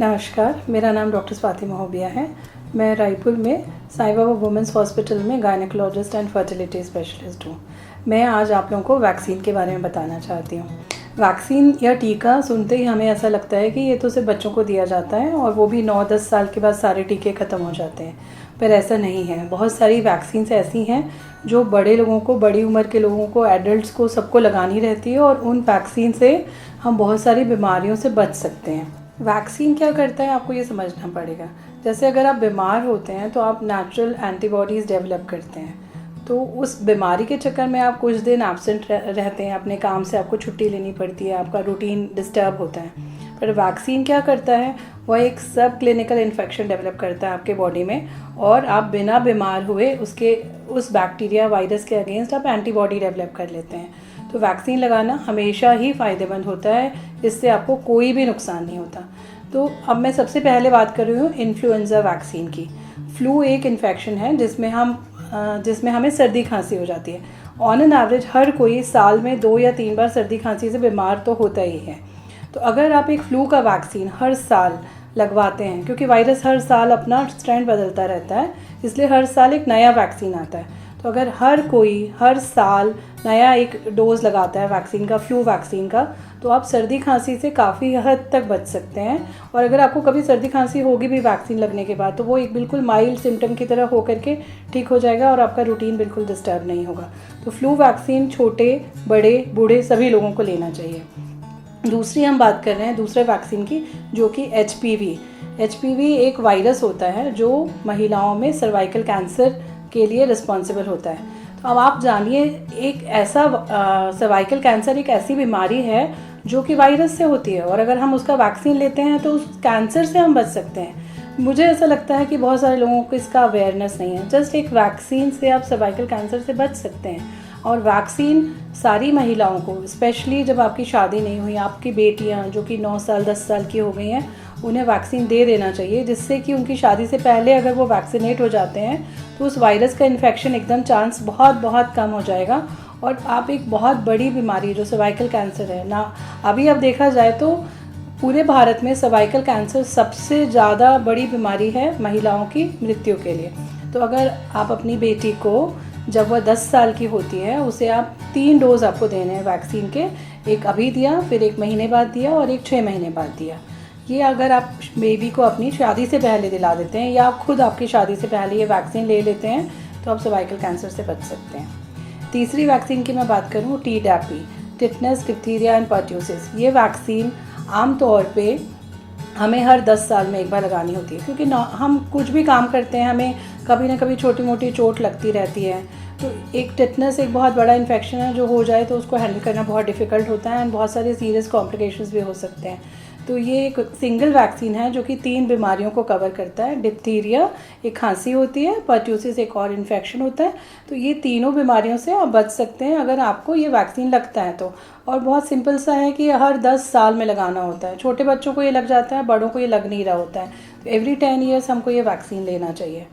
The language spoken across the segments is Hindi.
नमस्कार, मेरा नाम डॉक्टर स्वाति महोबिया है। मैं रायपुर में साईं बाबा वुमेंस हॉस्पिटल में गायनेकोलॉजिस्ट एंड फर्टिलिटी स्पेशलिस्ट हूँ। मैं आज आप लोगों को वैक्सीन के बारे में बताना चाहती हूँ। वैक्सीन या टीका सुनते ही हमें ऐसा लगता है कि ये तो सिर्फ बच्चों को दिया जाता है और वो भी 9-10 साल के बाद सारे टीके ख़त्म हो जाते हैं, पर ऐसा नहीं है। बहुत सारी वैक्सीन ऐसी हैं जो बड़े लोगों को, बड़ी उम्र के लोगों को, एडल्ट्स को, सबको लगानी रहती है और उन वैक्सीन से हम बहुत सारी बीमारियों से बच सकते हैं। वैक्सीन क्या करता है आपको ये समझना पड़ेगा। जैसे अगर आप बीमार होते हैं तो आप नेचुरल एंटीबॉडीज़ डेवलप करते हैं, तो उस बीमारी के चक्कर में आप कुछ दिन एब्सेंट रहते हैं अपने काम से, आपको छुट्टी लेनी पड़ती है, आपका रूटीन डिस्टर्ब होता है। पर वैक्सीन क्या करता है, वह एक सब क्लिनिकल इन्फेक्शन डेवलप करता है आपके बॉडी में और आप बिना बीमार हुए उस बैक्टीरिया वायरस के अगेंस्ट आप एंटीबॉडी डेवलप कर लेते हैं। तो वैक्सीन लगाना हमेशा ही फ़ायदेमंद होता है, इससे आपको कोई भी नुकसान नहीं होता। तो अब मैं सबसे पहले बात कर रही हूँ इन्फ्लुएंज़ा वैक्सीन की। फ्लू एक इन्फेक्शन है जिसमें हमें सर्दी खांसी हो जाती है। ऑन एन एवरेज हर कोई साल में 2 या 3 बार सर्दी खांसी से बीमार तो होता ही है। तो अगर आप एक फ्लू का वैक्सीन हर साल लगवाते हैं, क्योंकि वायरस हर साल अपना स्ट्रैंड बदलता रहता है, इसलिए हर साल एक नया वैक्सीन आता है। तो अगर हर कोई हर साल नया एक डोज़ लगाता है वैक्सीन का, फ्लू वैक्सीन का, तो आप सर्दी खांसी से काफ़ी हद तक बच सकते हैं। और अगर आपको कभी सर्दी खांसी होगी भी वैक्सीन लगने के बाद, तो वो एक बिल्कुल माइल्ड सिम्टम की तरह होकर के ठीक हो जाएगा और आपका रूटीन बिल्कुल डिस्टर्ब नहीं होगा। तो फ्लू वैक्सीन छोटे, बड़े, बूढ़े सभी लोगों को लेना चाहिए। दूसरी हम बात कर रहे हैं दूसरे वैक्सीन की, जो कि एचपीवी एक वायरस होता है जो महिलाओं में सर्वाइकल कैंसर के लिए रिस्पॉन्सिबल होता है। तो अब आप जानिए, एक ऐसा सर्वाइकल कैंसर एक ऐसी बीमारी है जो कि वायरस से होती है और अगर हम उसका वैक्सीन लेते हैं तो उस कैंसर से हम बच सकते हैं। मुझे ऐसा लगता है कि बहुत सारे लोगों को इसका अवेयरनेस नहीं है। जस्ट एक वैक्सीन से आप सर्वाइकल कैंसर से बच सकते हैं। और वैक्सीन सारी महिलाओं को, स्पेशली जब आपकी शादी नहीं हुई, आपकी बेटियां जो कि 9 साल 10 साल की हो गई हैं, उन्हें वैक्सीन दे देना चाहिए, जिससे कि उनकी शादी से पहले अगर वो वैक्सीनेट हो जाते हैं तो उस वायरस का इन्फेक्शन एकदम चांस बहुत कम हो जाएगा और आप एक बहुत बड़ी बीमारी जो सर्वाइकल कैंसर है ना, अभी अब देखा जाए तो पूरे भारत में सर्वाइकल कैंसर सबसे ज़्यादा बड़ी बीमारी है महिलाओं की मृत्यु के लिए। तो अगर आप अपनी बेटी को, जब वह 10 साल की होती है, उसे आप 3 डोज आपको देने हैं वैक्सीन के। एक अभी दिया, फिर 1 महीने बाद दिया और एक 6 महीने बाद दिया। ये अगर आप बेबी को अपनी शादी से पहले दिला देते हैं या आप खुद आपकी शादी से पहले ये वैक्सीन ले लेते हैं तो आप सर्वाइकल कैंसर से बच सकते हैं। तीसरी वैक्सीन की मैं बात करूँ, टीडैपी, टिटनेस, डिप्थीरिया एंड पर्ट्यूसिस। ये वैक्सीन आमतौर पे हमें हर 10 साल में एक बार लगानी होती है, क्योंकि हम कुछ भी काम करते हैं, हमें कभी ना कभी छोटी मोटी चोट लगती रहती है। तो एक टिटनेस एक बहुत बड़ा इन्फेक्शन है, जो हो जाए तो उसको हैंडल करना बहुत डिफ़िकल्ट होता है एंड बहुत सारे सीरियस कॉम्प्लिकेशंस भी हो सकते हैं। तो ये एक सिंगल वैक्सीन है जो कि 3 बीमारियों को कवर करता है। डिप्थीरिया एक खांसी होती है, पर्ट्यूसिस एक और इन्फेक्शन होता है। तो ये तीनों बीमारियों से आप बच सकते हैं अगर आपको ये वैक्सीन लगता है तो। और बहुत सिंपल सा है कि हर 10 साल में लगाना होता है। छोटे बच्चों को ये लग जाता है, बड़ों को ये लग नहीं रहा होता है। तो एवरी 10 ईयर्स हमको ये वैक्सीन लेना चाहिए।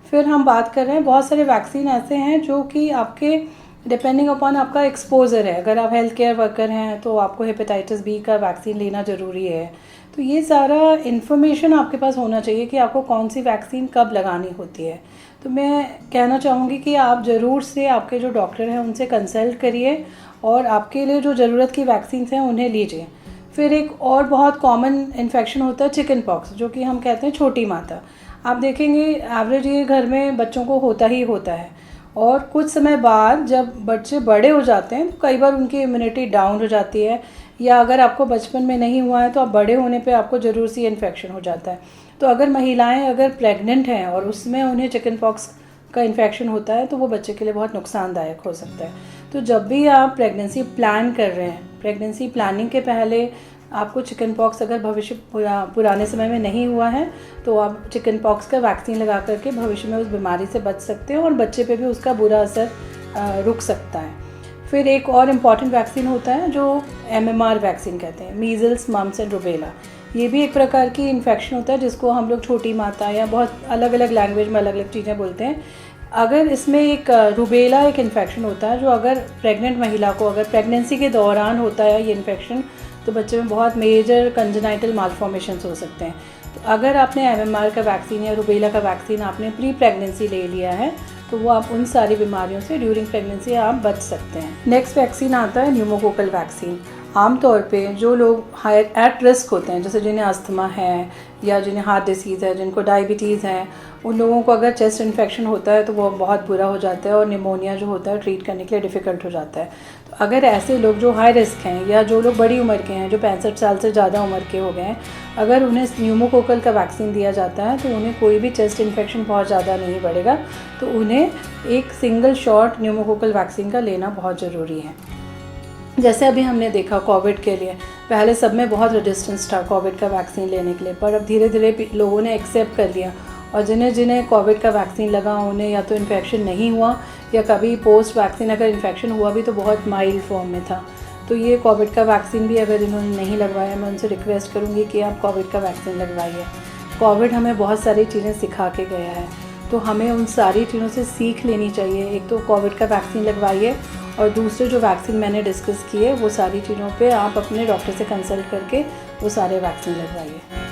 फिर हम बात कर रहे हैं, बहुत सारे वैक्सीन ऐसे हैं जो कि आपके डिपेंडिंग अपॉन आपका एक्सपोजर है। अगर आप हेल्थ केयर वर्कर हैं तो आपको हेपेटाइटिस बी का वैक्सीन लेना ज़रूरी है। तो ये सारा इन्फॉर्मेशन आपके पास होना चाहिए कि आपको कौन सी वैक्सीन कब लगानी होती है। तो मैं कहना चाहूँगी कि आप ज़रूर से आपके जो डॉक्टर हैं उनसे कंसल्ट करिए और आपके लिए जो ज़रूरत की वैक्सीन हैं उन्हें लीजिए। फिर एक और बहुत कॉमन इन्फेक्शन होता है चिकन पॉक्स, जो कि हम कहते हैं छोटी माता। आप देखेंगे एवरेज ये घर में बच्चों को होता ही होता है और कुछ समय बाद जब बच्चे बड़े हो जाते हैं तो कई बार उनकी इम्यूनिटी डाउन हो जाती है, या अगर आपको बचपन में नहीं हुआ है तो आप बड़े होने पे आपको ज़रूर सी इन्फेक्शन हो जाता है। तो अगर महिलाएं अगर प्रेग्नेंट हैं और उसमें उन्हें चिकन पॉक्स का इन्फेक्शन होता है तो वो बच्चे के लिए बहुत नुकसानदायक हो सकता है। तो जब भी आप प्रेगनेंसी प्लान कर रहे हैं, प्रेगनेंसी प्लानिंग के पहले आपको चिकन पॉक्स अगर भविष्य पुराने समय में नहीं हुआ है तो आप चिकन पॉक्स का वैक्सीन लगा करके भविष्य में उस बीमारी से बच सकते हैं और बच्चे पे भी उसका बुरा असर रुक सकता है। फिर एक और इम्पॉर्टेंट वैक्सीन होता है जो MMR वैक्सीन कहते हैं, मीज़ल्स, मम्स एंड रुबेला। ये भी एक प्रकार की इन्फेक्शन होता है जिसको हम लोग छोटी माता या बहुत अलग अलग लैंग्वेज में अलग अलग चीज़ें बोलते हैं। अगर इसमें एक रूबेला एक इन्फेक्शन होता है जो अगर प्रेग्नेंट महिला को अगर प्रेगनेंसी के दौरान होता है ये इन्फेक्शन, तो बच्चे में बहुत मेजर कंजेनाइटल मालफॉर्मेशंस हो सकते हैं। तो अगर आपने एमएमआर का वैक्सीन या रूबेला का वैक्सीन आपने प्री प्रेगनेंसी ले लिया है तो वो आप उन सारी बीमारियों से ड्यूरिंग प्रेगनेंसी आप बच सकते हैं। नेक्स्ट वैक्सीन आता है न्यूमोकोकल वैक्सीन। आमतौर पे जो लोग हाई एट रिस्क होते हैं, जैसे जिन्हें अस्थमा है या जिन्हें हार्ट डिसीज़ है, जिनको डायबिटीज़ है, उन लोगों को अगर चेस्ट इन्फेक्शन होता है तो वो बहुत बुरा हो जाता है और निमोनिया जो होता है ट्रीट करने के लिए डिफ़िकल्ट हो जाता है। तो अगर ऐसे लोग जो हाई रिस्क हैं या जो लोग बड़ी उम्र के हैं, जो 65 साल से ज़्यादा उम्र के हो गए हैं, अगर उन्हें न्यूमोकोकल का वैक्सीन दिया जाता है तो उन्हें कोई भी चेस्ट इन्फेक्शन बहुत ज़्यादा नहीं बढ़ेगा। तो उन्हें एक सिंगल शॉट न्यूमोकोकल वैक्सीन का लेना बहुत ज़रूरी है। जैसे अभी हमने देखा कोविड के लिए पहले सब में बहुत रेजिस्टेंस था कोविड का वैक्सीन लेने के लिए, पर अब धीरे धीरे लोगों ने एक्सेप्ट कर लिया और जिन्हें जिन्हें कोविड का वैक्सीन लगा उन्हें या तो इन्फेक्शन नहीं हुआ या कभी पोस्ट वैक्सीन अगर इन्फेक्शन हुआ भी तो बहुत माइल्ड फॉर्म में था। तो ये कोविड का वैक्सीन भी अगर इन्होंने नहीं लगवाया, मैं उनसे रिक्वेस्ट करूँगी कि आप कोविड का वैक्सीन लगवाइए। कोविड हमें बहुत सारी चीज़ें सिखा के गया है, तो हमें उन सारी चीज़ों से सीख लेनी चाहिए। एक तो कोविड का वैक्सीन लगवाइए और दूसरे जो वैक्सीन मैंने डिस्कस किए वो सारी चीज़ों पे आप अपने डॉक्टर से कंसल्ट करके वो सारे वैक्सीन लगवाइए।